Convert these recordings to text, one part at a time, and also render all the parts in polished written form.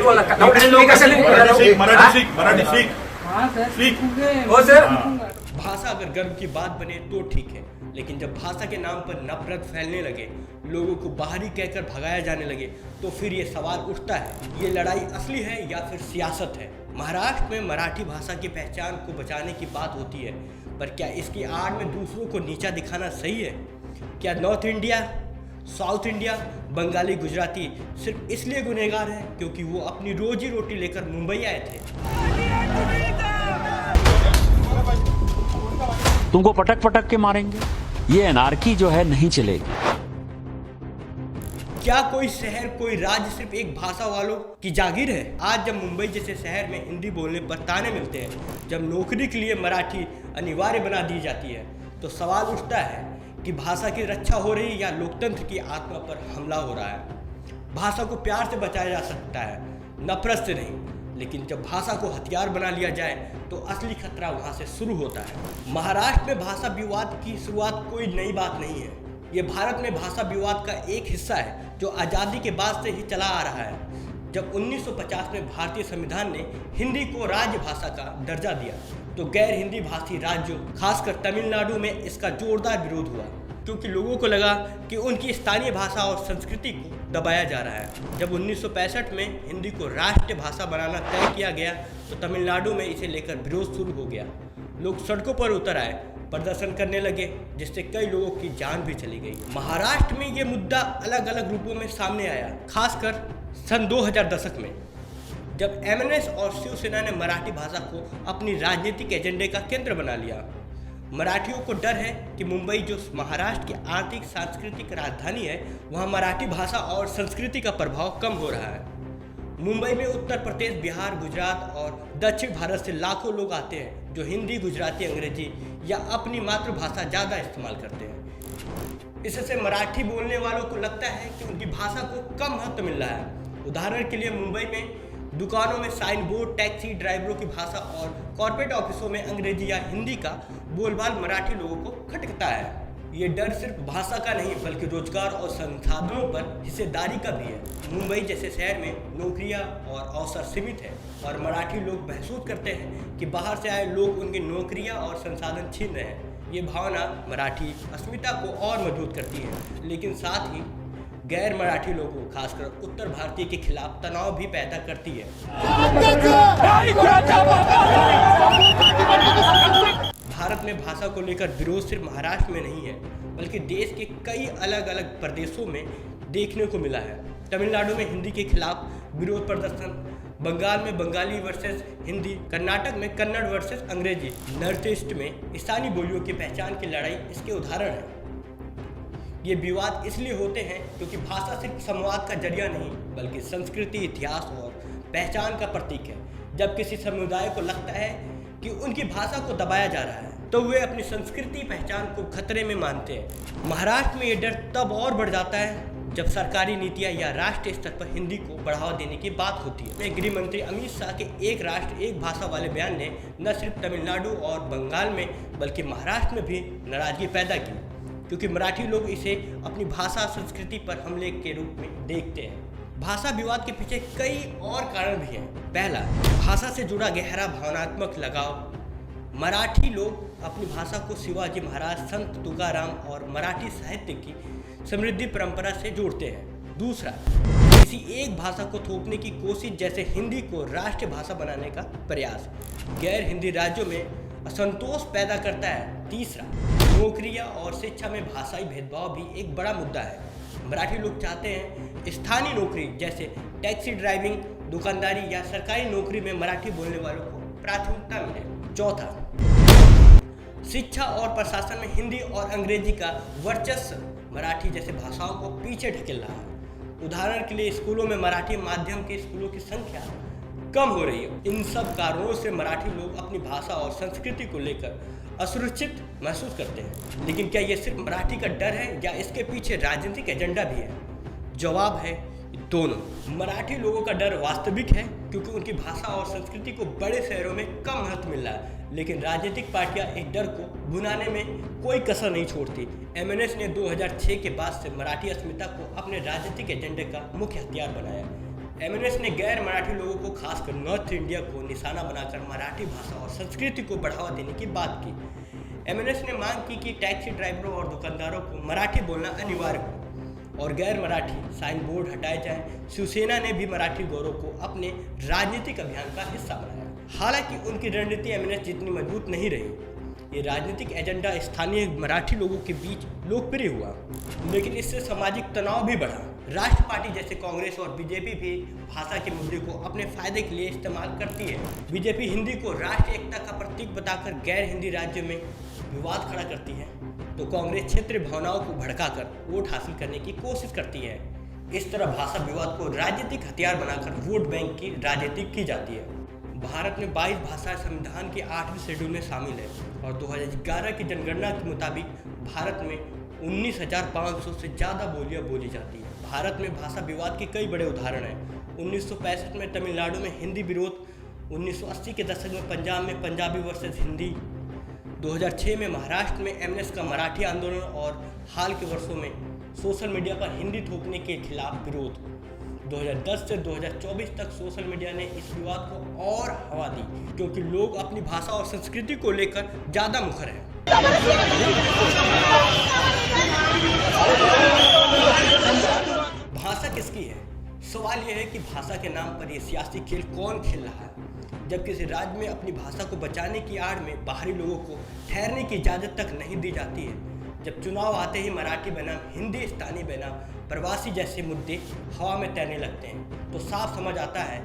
तेलुगु वाला मराठी सीख हो सर। भाषा अगर गर्व की बात बने तो ठीक है, लेकिन जब भाषा के नाम पर नफरत फैलने लगे, लोगों को बाहरी कहकर भगाया जाने लगे, तो फिर ये सवाल उठता है, ये लड़ाई असली है या फिर सियासत है। महाराष्ट्र में मराठी भाषा की पहचान को बचाने की बात होती है, पर क्या इसकी आड़ में दूसरों को नीचा दिखाना सही है? क्या north India, south India, Bengali, Gujarati सिर्फ इसलिए गुनहगार हैं क्योंकि वो अपनी रोजी रोटी लेकर मुंबई आए थे? तुमको पटक पटक के मारेंगे, ये एनार्की जो है नहीं चलेगी। क्या कोई शहर, कोई राज्य सिर्फ एक भाषा वालों की जागीर है? आज जब मुंबई जैसे शहर में हिंदी बोलने पर ताने मिलते हैं, जब नौकरी के लिए मराठी अनिवार्य बना दी जाती है, तो सवाल उठता है कि भाषा की रक्षा हो रही है या लोकतंत्र की आत्मा पर हमला हो रहा है। भाषा को प्यार से बचाया जा सकता है, नफरत से नहीं, लेकिन जब भाषा को हथियार बना लिया जाए तो असली खतरा वहाँ से शुरू होता है। महाराष्ट्र में भाषा विवाद की शुरुआत कोई नई बात नहीं है। ये भारत में भाषा विवाद का एक हिस्सा है जो आज़ादी के बाद से ही चला आ रहा है। जब 1950 में भारतीय संविधान ने हिंदी को राज्य भाषा का दर्जा दिया, तो गैर हिंदी भाषी राज्यों, खासकर तमिलनाडु में इसका जोरदार विरोध हुआ, क्योंकि लोगों को लगा कि उनकी स्थानीय भाषा और संस्कृति को दबाया जा रहा है। जब 1965 में हिंदी को राष्ट्रीय भाषा बनाना तय किया गया, तो तमिलनाडु में इसे लेकर विरोध शुरू हो गया। लोग सड़कों पर उतर आए, प्रदर्शन करने लगे, जिससे कई लोगों की जान भी चली गई। महाराष्ट्र में ये मुद्दा अलग अलग रूपों में सामने आया, खासकर सन 2000 दशक में, जब एमएनएस और शिवसेना ने मराठी भाषा को अपनी राजनीतिक एजेंडे का केंद्र बना लिया। मराठियों को डर है कि मुंबई, जो महाराष्ट्र की आर्थिक सांस्कृतिक राजधानी है, वहाँ मराठी भाषा और संस्कृति का प्रभाव कम हो रहा है। मुंबई में उत्तर प्रदेश, बिहार, गुजरात और दक्षिण भारत से लाखों लोग आते हैं जो हिंदी, गुजराती, अंग्रेजी या अपनी मातृभाषा ज़्यादा इस्तेमाल करते हैं। इससे मराठी बोलने वालों को लगता है कि उनकी भाषा को कम महत्व मिल रहा है। उदाहरण के लिए मुंबई में दुकानों में साइन बोर्ड, टैक्सी ड्राइवरों की भाषा और कॉर्पोरेट ऑफिसों में अंग्रेजी या हिंदी का बोलबाल मराठी लोगों को खटकता है। ये डर सिर्फ भाषा का नहीं, बल्कि रोजगार और संसाधनों पर हिस्सेदारी का भी है। मुंबई जैसे शहर में नौकरियां और अवसर सीमित है, और मराठी लोग महसूस करते हैं कि बाहर से आए लोग उनकी नौकरियां और संसाधन छीन रहे हैं। ये भावना मराठी अस्मिता को और मजबूत करती है, लेकिन साथ ही गैर मराठी लोगों, खासकर उत्तर भारतीय के खिलाफ तनाव भी पैदा करती है। भारत में भाषा को लेकर विरोध सिर्फ महाराष्ट्र में नहीं है, बल्कि देश के कई अलग अलग प्रदेशों में देखने को मिला है। तमिलनाडु में हिंदी के खिलाफ विरोध प्रदर्शन, बंगाल में बंगाली वर्सेस हिंदी, कर्नाटक में कन्नड़ वर्सेस अंग्रेजी, नॉर्थ ईस्ट में स्थानीय बोलियों की पहचान की लड़ाई इसके उदाहरण है। ये विवाद इसलिए होते हैं क्योंकि भाषा सिर्फ संवाद का जरिया नहीं, बल्कि संस्कृति, इतिहास और पहचान का प्रतीक है। जब किसी समुदाय को लगता है कि उनकी भाषा को दबाया जा रहा है, तो वे अपनी संस्कृति, पहचान को खतरे में मानते हैं। महाराष्ट्र में ये डर तब और बढ़ जाता है जब सरकारी नीतियां या राष्ट्रीय स्तर पर हिंदी को बढ़ावा देने की बात होती है। गृह मंत्री अमित शाह के एक राष्ट्र एक भाषा वाले बयान ने न सिर्फ तमिलनाडु और बंगाल में, बल्कि महाराष्ट्र में भी नाराजगी पैदा की, क्योंकि मराठी लोग इसे अपनी भाषा, संस्कृति पर हमले के रूप में देखते हैं। भाषा विवाद के पीछे कई और कारण भी हैं। पहला, भाषा से जुड़ा गहरा भावनात्मक लगाव। मराठी लोग अपनी भाषा को शिवाजी महाराज, संत तुकाराम और मराठी साहित्य की समृद्धि परंपरा से जोड़ते हैं। दूसरा, किसी एक भाषा को थोपने की कोशिश, जैसे हिंदी को राष्ट्रीय भाषा बनाने का प्रयास, गैर हिंदी राज्यों में असंतोष पैदा करता है। तीसरा, नौकरियां और शिक्षा में भाषाई भेदभाव भी एक बड़ा मुद्दा है। मराठी लोग चाहते हैं स्थानीय नौकरी जैसे टैक्सी ड्राइविंग, दुकानदारी या सरकारी नौकरी में मराठी बोलने वालों को प्राथमिकता मिले। चौथा, शिक्षा और प्रशासन में हिंदी और अंग्रेजी का वर्चस्व मराठी जैसे भाषाओं को पीछे ढकेल रहा है। उदाहरण के लिए स्कूलों में मराठी माध्यम के स्कूलों की संख्या कम हो रही है। इन सब कारणों से मराठी लोग अपनी भाषा और संस्कृति को लेकर असुरक्षित महसूस करते हैं। लेकिन क्या ये सिर्फ मराठी का डर है या इसके पीछे राजनीतिक एजेंडा भी है? जवाब है दोनों। मराठी लोगों का डर वास्तविक है क्योंकि उनकी भाषा और संस्कृति को बड़े शहरों में कम महत्व मिल रहा है, लेकिन राजनीतिक पार्टियां इस डर को भुनाने में कोई कसर नहीं छोड़ती। एमएनएस ने 2006 के बाद से मराठी अस्मिता को अपने राजनीतिक एजेंडे का मुख्य हथियार बनाया। एमएनएस ने गैर मराठी लोगों को, खासकर नॉर्थ इंडिया को निशाना बनाकर मराठी भाषा और संस्कृति को बढ़ावा देने की बात की। एमएनएस ने मांग की कि टैक्सी ड्राइवरों और दुकानदारों को मराठी बोलना अनिवार्य हो और गैर मराठी साइन बोर्ड हटाए जाए। शिवसेना ने भी मराठी गौरव को अपने राजनीतिक अभियान का हिस्सा बनाया। हालांकि उनकी रणनीति एमएनएस जितनी मजबूत नहीं रही। ये राजनीतिक एजेंडा स्थानीय मराठी लोगों के बीच लोकप्रिय हुआ, लेकिन इससे सामाजिक तनाव भी बढ़ा। राष्ट्र पार्टी जैसे कांग्रेस और बीजेपी भी भाषा के मुद्दे को अपने फायदे के लिए इस्तेमाल करती है। बीजेपी हिंदी को राष्ट्रीय एकता का प्रतीक बताकर गैर हिंदी राज्यों में विवाद खड़ा करती है, तो कांग्रेस क्षेत्रीय भावनाओं को भड़काकर वोट हासिल करने की कोशिश करती है। इस तरह भाषा विवाद को राजनीतिक हथियार बनाकर वोट बैंक की राजनीति की जाती है। भारत में 22 भाषाएं संविधान के 8वें शेड्यूल में शामिल है और 2011 की जनगणना के मुताबिक भारत में 19,500 से ज़्यादा बोलियां बोली जाती है। भारत में भाषा विवाद के कई बड़े उदाहरण हैं। 1965 में तमिलनाडु में हिंदी विरोध, 1980 के दशक में पंजाब में पंजाबी वर्सेस हिंदी, 2006 में महाराष्ट्र में एमएनएस का मराठी आंदोलन और हाल के वर्षों में सोशल मीडिया पर हिंदी थोपने के खिलाफ विरोध। 2010 से 2024 तक सोशल मीडिया ने इस विवाद को और हवा दी, क्योंकि लोग अपनी भाषा और संस्कृति को लेकर ज़्यादा मुखर हैं। भाषा किसकी है? सवाल यह है कि भाषा के नाम पर यह सियासी खेल कौन खेल रहा है। जब किसी राज्य में अपनी भाषा को बचाने की आड़ में बाहरी लोगों को ठहरने की इजाज़त तक नहीं दी जाती है, जब चुनाव आते ही मराठी बनाम हिंदी, स्थानीय बनाम प्रवासी जैसे मुद्दे हवा में तैरने लगते हैं, तो साफ समझ आता है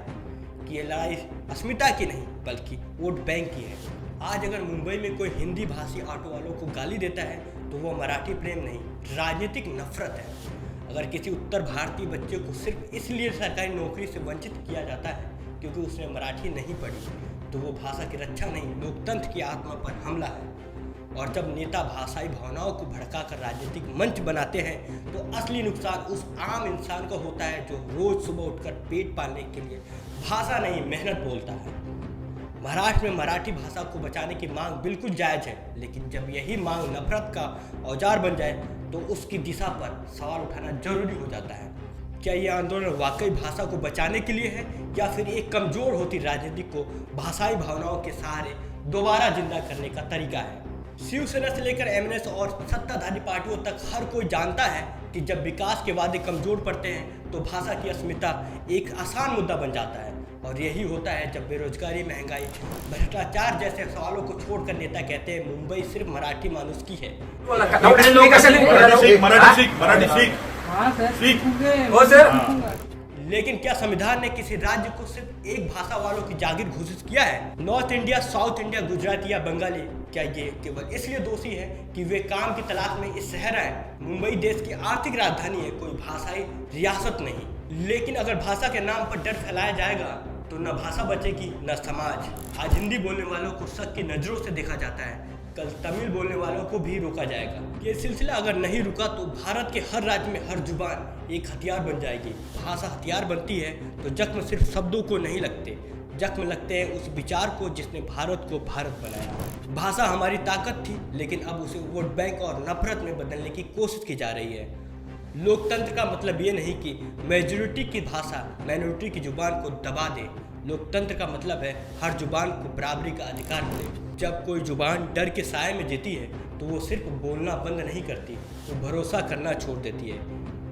कि ये लड़ाई अस्मिता की नहीं बल्कि वोट बैंक की है। आज अगर मुंबई में कोई हिंदी भाषी ऑटो वालों को गाली देता है तो वो मराठी प्रेम नहीं, राजनीतिक नफरत है। अगर किसी उत्तर भारतीय बच्चे को सिर्फ इसलिए सरकारी नौकरी से वंचित किया जाता है क्योंकि उसने मराठी नहीं पढ़ी, तो वो भाषा की रक्षा नहीं, लोकतंत्र की आत्मा पर हमला है। और जब नेता भाषाई भावनाओं को भड़काकर राजनीतिक मंच बनाते हैं तो असली नुकसान उस आम इंसान को होता है जो रोज सुबह उठकर पेट पालने के लिए भाषा नहीं मेहनत बोलता है। महाराष्ट्र में मराठी भाषा को बचाने की मांग बिल्कुल जायज़ है, लेकिन जब यही मांग नफरत का औजार बन जाए तो उसकी दिशा पर सवाल उठाना जरूरी हो जाता है। क्या यह आंदोलन वाकई भाषा को बचाने के लिए है या फिर एक कमज़ोर होती राजनीति को भाषाई भावनाओं के सहारे दोबारा जिंदा करने का तरीका है? शिवसेना से लेकर एमएनएस और सत्ताधारी पार्टियों तक हर कोई जानता है कि जब विकास के वादे कमजोर पड़ते हैं तो भाषा की अस्मिता एक आसान मुद्दा बन जाता है। और यही होता है जब बेरोजगारी, महंगाई, भ्रष्टाचार जैसे सवालों को छोड़कर नेता कहते हैं मुंबई सिर्फ मराठी मानुस की है। लेकिन क्या संविधान ने किसी राज्य को सिर्फ एक भाषा वालों की जागीर घोषित किया है? North India, south India, Gujarati या बंगाली, क्या ये केवल इसलिए दोषी है कि वे काम की तलाश में इस शहर आए? मुंबई देश की आर्थिक राजधानी है, कोई भाषाई रियासत नहीं। लेकिन अगर भाषा के नाम पर डर फैलाया जाएगा तो न भाषा बचेगी न समाज। आज हिंदी बोलने वालों को शक की नज़रों से देखा जाता है, कल तमिल बोलने वालों को भी रोका जाएगा। ये सिलसिला अगर नहीं रुका तो भारत के हर राज्य में हर जुबान एक हथियार बन जाएगी। भाषा हथियार बनती है तो जख्म सिर्फ शब्दों को नहीं लगते, जख्म लगते हैं उस विचार को जिसने भारत को भारत बनाया। भाषा हमारी ताकत थी, लेकिन अब उसे वोट बैंक और नफरत में बदलने की कोशिश की जा रही है। लोकतंत्र का मतलब ये नहीं कि मेजॉरिटी की भाषा माइनॉरिटी की जुबान को दबा दे। लोकतंत्र का मतलब है हर जुबान को बराबरी का अधिकार मिले। जब कोई जुबान डर के साए में जीती है तो वो सिर्फ बोलना बंद नहीं करती, वो भरोसा करना छोड़ देती है।